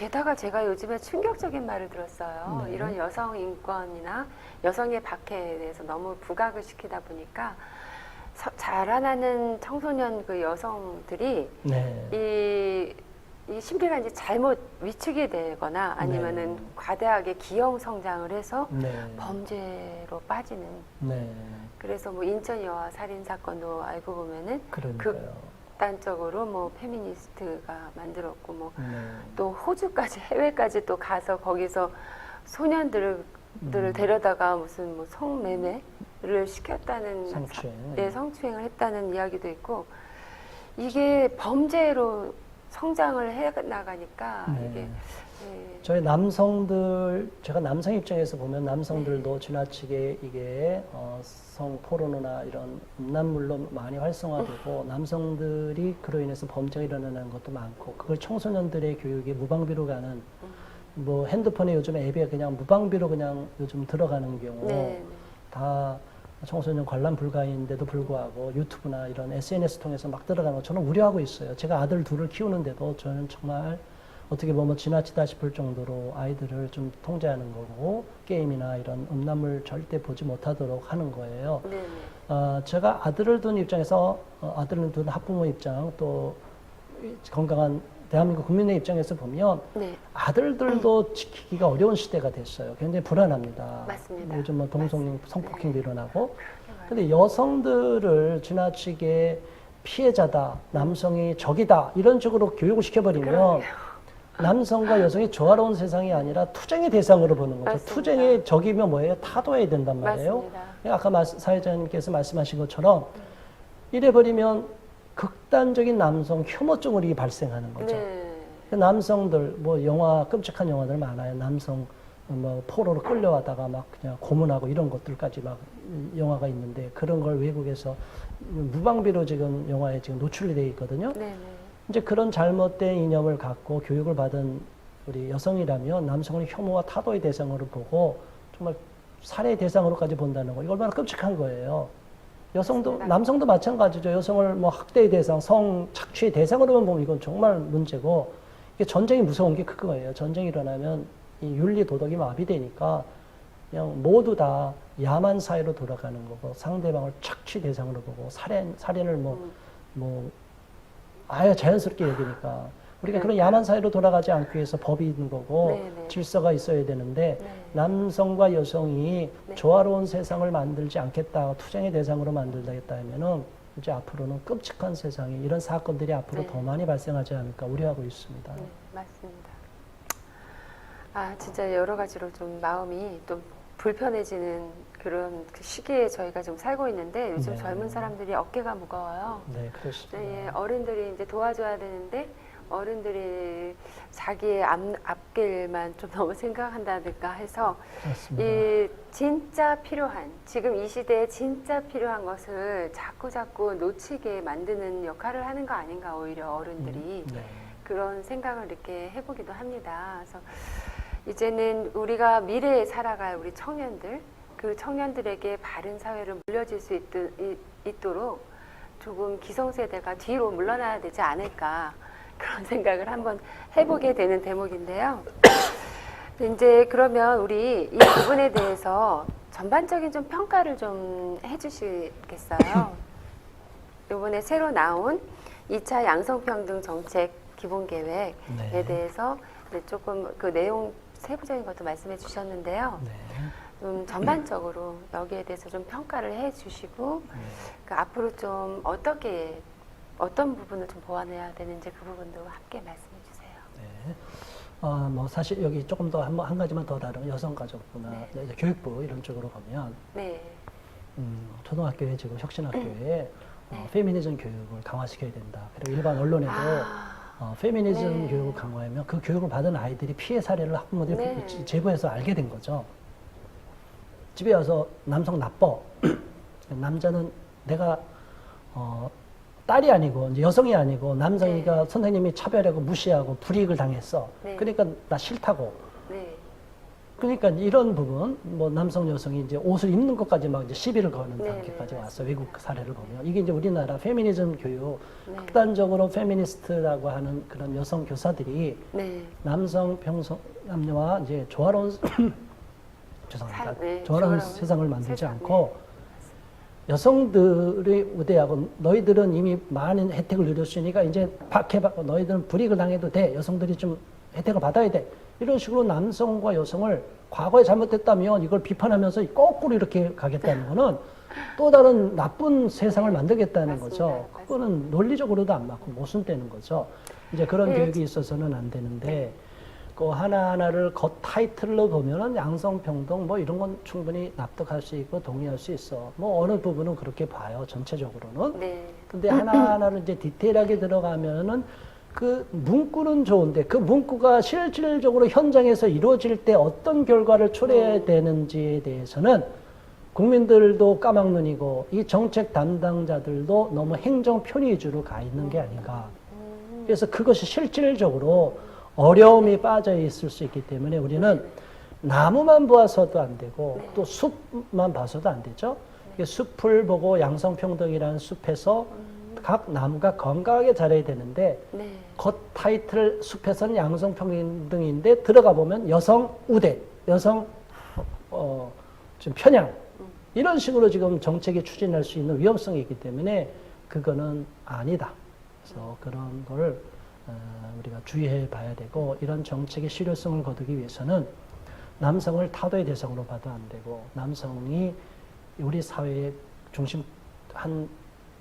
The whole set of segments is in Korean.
게다가 제가 요즘에 충격적인 말을 들었어요. 네. 이런 여성 인권이나 여성의 박해에 대해서 너무 부각을 시키다 보니까 자라나는 청소년 그 여성들이 네. 이 심리가 이제 잘못 위축이 되거나 아니면은 네. 과다하게 기형 성장을 해서 네. 범죄로 빠지는. 네. 그래서 뭐 인천 여아 살인 사건도 알고 보면은 그러니까요. 극단적으로 뭐 페미니스트가 만들었고 뭐 또 네. 호주까지 해외까지 또 가서 거기서 소년들을 데려다가 무슨 뭐 성매매를 시켰다는 성추행. 네, 성추행을 했다는 이야기도 있고 이게 범죄로 성장을 해 나가니까 네. 이게 저희 남성들, 제가 남성 입장에서 보면 남성들도 지나치게 이게 성 포르노나 이런 음란물로 많이 활성화되고 남성들이 그로 인해서 범죄가 일어나는 것도 많고 그걸 청소년들의 교육에 무방비로 가는 뭐 핸드폰에 요즘 앱에 그냥 무방비로 그냥 요즘 들어가는 경우 네, 다 청소년 관람 불가인데도 불구하고 유튜브나 이런 SNS 통해서 막 들어가는 거 저는 우려하고 있어요. 제가 아들 둘을 키우는데도 저는 정말 어떻게 보면 지나치다 싶을 정도로 아이들을 좀 통제하는 거고 게임이나 이런 음란물 절대 보지 못하도록 하는 거예요. 네, 제가 아들을 둔 입장에서 아들을 둔 학부모 입장 또 건강한 대한민국 국민의 입장에서 보면 네. 아들들도 지키기가 어려운 시대가 됐어요. 굉장히 불안합니다. 맞습니다. 요즘 뭐 동성 성폭행도 일어나고. 그러게 근데 여성들을 지나치게 피해자다, 남성이 적이다 이런 식으로 교육을 시켜버리면 그러네요. 남성과 여성이 조화로운 세상이 아니라 투쟁의 대상으로 보는 거죠. 맞습니다. 투쟁의 적이면 뭐예요? 타도해야 된단 말이에요. 맞습니다. 아까 사회자님께서 말씀하신 것처럼 이래버리면 극단적인 남성 혐오증이 발생하는 거죠. 네. 남성들 뭐 영화 끔찍한 영화들 많아요. 남성 뭐 포로로 끌려가다가 막 그냥 고문하고 이런 것들까지 막 영화가 있는데 그런 걸 외국에서 무방비로 지금 영화에 지금 노출이 되어 있거든요. 네, 네. 이제 그런 잘못된 이념을 갖고 교육을 받은 우리 여성이라면 남성을 혐오와 타도의 대상으로 보고 정말 살해의 대상으로까지 본다는 거 이거 얼마나 끔찍한 거예요. 여성도 맞습니다. 남성도 마찬가지죠. 여성을 뭐 학대의 대상, 성 착취의 대상으로만 보면 이건 정말 문제고 이게 전쟁이 무서운 게 그거예요. 전쟁이 일어나면 이 윤리 도덕이 마비되니까 그냥 모두 다 야만 사회로 돌아가는 거고 상대방을 착취 대상으로 보고 살인을 뭐 아예 자연스럽게 여기니까 우리가 그런 야만 사회로 돌아가지 않기 위해서 법이 있는 거고 네네. 질서가 있어야 되는데 네. 남성과 여성이 네. 조화로운 세상을 만들지 않겠다, 투쟁의 대상으로 만들겠다 하면은 이제 앞으로는 끔찍한 세상이 이런 사건들이 앞으로 네. 더 많이 발생하지 않을까 우려하고 있습니다. 네, 맞습니다. 아, 진짜 여러 가지로 좀 마음이 또 불편해지는 그런 그 시기에 저희가 좀 살고 있는데 요즘 네. 젊은 사람들이 어깨가 무거워요. 네, 그렇습니다. 네, 어른들이 이제 도와줘야 되는데 어른들이 자기의 앞길만 좀 너무 생각한다든가 해서 맞습니다. 이 진짜 필요한 지금 이 시대에 진짜 필요한 것을 자꾸 놓치게 만드는 역할을 하는 거 아닌가 오히려 어른들이 네. 그런 생각을 이렇게 해보기도 합니다. 그래서 이제는 우리가 미래에 살아갈 우리 청년들 그 청년들에게 바른 사회를 물려줄 수 있도록 조금 기성세대가 뒤로 물러나야 되지 않을까 그런 생각을 한번 해보게 되는 대목인데요. 이제 그러면 우리 이 부분에 대해서 전반적인 좀 평가를 좀 해주시겠어요? 이번에 새로 나온 2차 양성평등 정책 기본계획에 네. 대해서 이제 조금 그 내용 세부적인 것도 말씀해 주셨는데요. 네. 좀 전반적으로 여기에 대해서 좀 평가를 해 주시고 그 앞으로 좀 어떤 부분을 좀 보완해야 되는지 그 부분도 함께 말씀해 주세요. 네. 뭐 사실 여기 조금 더 한 가지만 더 다른 여성가족부나 네. 이제 교육부 이런 쪽으로 가면 네. 초등학교에 지금 혁신학교에 네. 페미니즘 교육을 강화시켜야 된다. 그리고 일반 언론에도 페미니즘 네. 교육을 강화하면 그 교육을 받은 아이들이 피해 사례를 학부모들이 네. 제보해서 알게 된 거죠. 집에 와서 남성 나빠. 남자는 내가 딸이 아니고 이제 여성이 아니고 남성이가 선생님이 차별하고 무시하고 불이익을 당했어. 네. 그러니까 나 싫다고. 네. 그러니까 이런 부분, 뭐 남성 여성이 이제 옷을 입는 것까지 막 이제 시비를 거는 네, 단계까지 네, 왔어. 외국 사례를 보면 이게 이제 우리나라 페미니즘 교육, 네. 극단적으로 페미니스트라고 하는 그런 여성 교사들이 네. 남성 평소 남녀와 이제 조화로운 죄송합니다. 네, 조화로운 조화로운 세상을 만들지 세상, 않고 여성들의 우대하고 너희들은 이미 많은 혜택을 누렸으니까 이제 박해받고 너희들은 불이익을 당해도 돼. 여성들이 좀 혜택을 받아야 돼. 이런 식으로 남성과 여성을 과거에 잘못했다면 이걸 비판하면서 거꾸로 이렇게 가겠다는 거는 또 다른 나쁜 세상을 만들겠다는 맞습니다. 거죠. 그거는 논리적으로도 안 맞고 모순되는 거죠. 이제 그런 네. 교육이 있어서는 안 되는데 그 하나하나를 겉 타이틀로 보면은 양성평등 뭐 이런 건 충분히 납득할 수 있고 동의할 수 있어. 뭐 어느 부분은 그렇게 봐요. 전체적으로는. 네. 근데 하나하나를 이제 디테일하게 들어가면은 그 문구는 좋은데 그 문구가 실질적으로 현장에서 이루어질 때 어떤 결과를 초래해야 되는지에 대해서는 국민들도 까막눈이고 이 정책 담당자들도 너무 행정 편의 위주로 가 있는 게 아닌가. 그래서 그것이 실질적으로 어려움이 빠져 있을 수 있기 때문에 우리는 나무만 보아서도 안 되고 또 숲만 봐서도 안 되죠. 숲을 보고 양성평등이라는 숲에서 각 나무가 건강하게 자라야 되는데 네. 겉 타이틀 숲에서는 양성평등인데 들어가 보면 여성 우대, 여성 좀 편향 이런 식으로 지금 정책이 추진할 수 있는 위험성이 있기 때문에 그거는 아니다. 그래서 그런 걸 우리가 주의해 봐야 되고 이런 정책의 실효성을 거두기 위해서는 남성을 타도의 대상으로 봐도 안 되고 남성이 우리 사회의 중심 한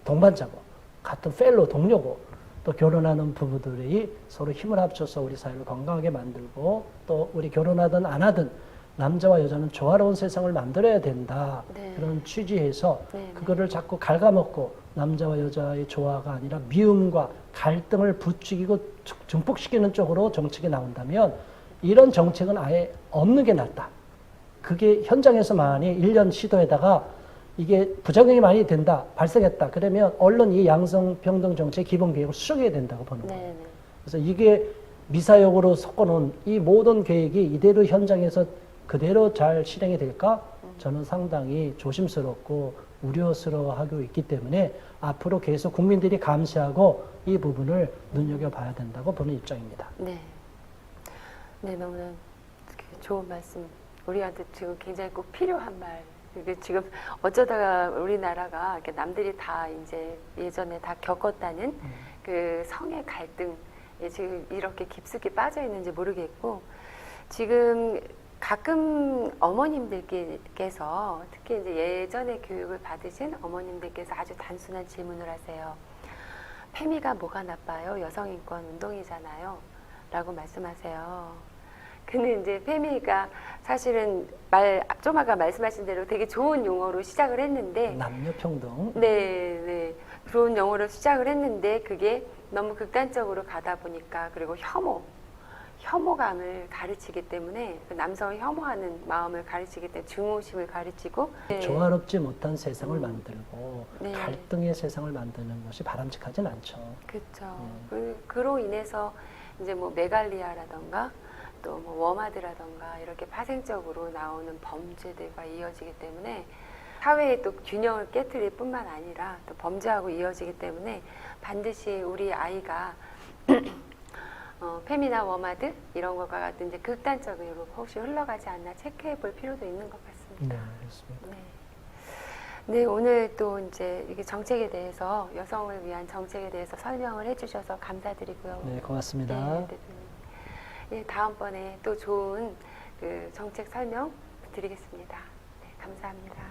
동반자고 같은 펠로 동료고 또 결혼하는 부부들이 서로 힘을 합쳐서 우리 사회를 건강하게 만들고 또 우리 결혼하든 안 하든 남자와 여자는 조화로운 세상을 만들어야 된다. 네. 그런 취지에서 네, 그거를 자꾸 갉아먹고 남자와 여자의 조화가 아니라 미움과 갈등을 부추기고 증폭시키는 쪽으로 정책이 나온다면 이런 정책은 아예 없는 게 낫다. 그게 현장에서 만약에 1년 시도에다가 이게 부작용이 많이 된다, 발생했다. 그러면 얼른 이 양성평등 정책 기본 계획을 수정해야 된다고 보는 거예요. 네. 그래서 이게 미사역으로 섞어놓은 이 모든 계획이 이대로 현장에서 그대로 잘 실행이 될까? 저는 상당히 조심스럽고 우려스러워하고 있기 때문에 앞으로 계속 국민들이 감시하고 이 부분을 눈여겨봐야 된다고 보는 입장입니다. 네. 네, 너무 좋은 말씀. 우리한테 지금 굉장히 꼭 필요한 말. 이게 지금 어쩌다가 우리나라가 이렇게 남들이 다 이제 예전에 다 겪었다는 그 성의 갈등 지금 이렇게 깊숙이 빠져 있는지 모르겠고 지금 가끔 어머님들께서 특히 이제 예전에 교육을 받으신 어머님들께서 아주 단순한 질문을 하세요. 페미가 뭐가 나빠요? 여성인권 운동이잖아요. 라고 말씀하세요. 근데 이제 페미가 사실은 좀 아까 말씀하신 대로 되게 좋은 용어로 시작을 했는데 남녀 평등. 네. 좋은 용어로 시작을 했는데 그게 너무 극단적으로 가다 보니까 그리고 혐오감을 가르치기 때문에 그 남성을 혐오하는 마음을 가르치기 때문에 증오심을 가르치고 네. 조화롭지 못한 세상을 만들고 네. 갈등의 세상을 만드는 것이 바람직하진 않죠. 그렇죠. 그로 인해서 이제 뭐 메갈리아라던가 또 뭐 워마드라던가 이렇게 파생적으로 나오는 범죄들과 이어지기 때문에 사회의 또 균형을 깨트릴 뿐만 아니라 또 범죄하고 이어지기 때문에 반드시 우리 아이가 페미나 워마드 이런 것과 같은 이제 극단적으로 혹시 흘러가지 않나 체크해 볼 필요도 있는 것 같습니다. 네, 그렇습니다. 네, 오늘 또 이제 이게 정책에 대해서 여성을 위한 정책에 대해서 설명을 해주셔서 감사드리고요. 네, 고맙습니다. 네, 대표님. 예, 다음번에 또 좋은 그 정책 설명 드리겠습니다. 네, 감사합니다.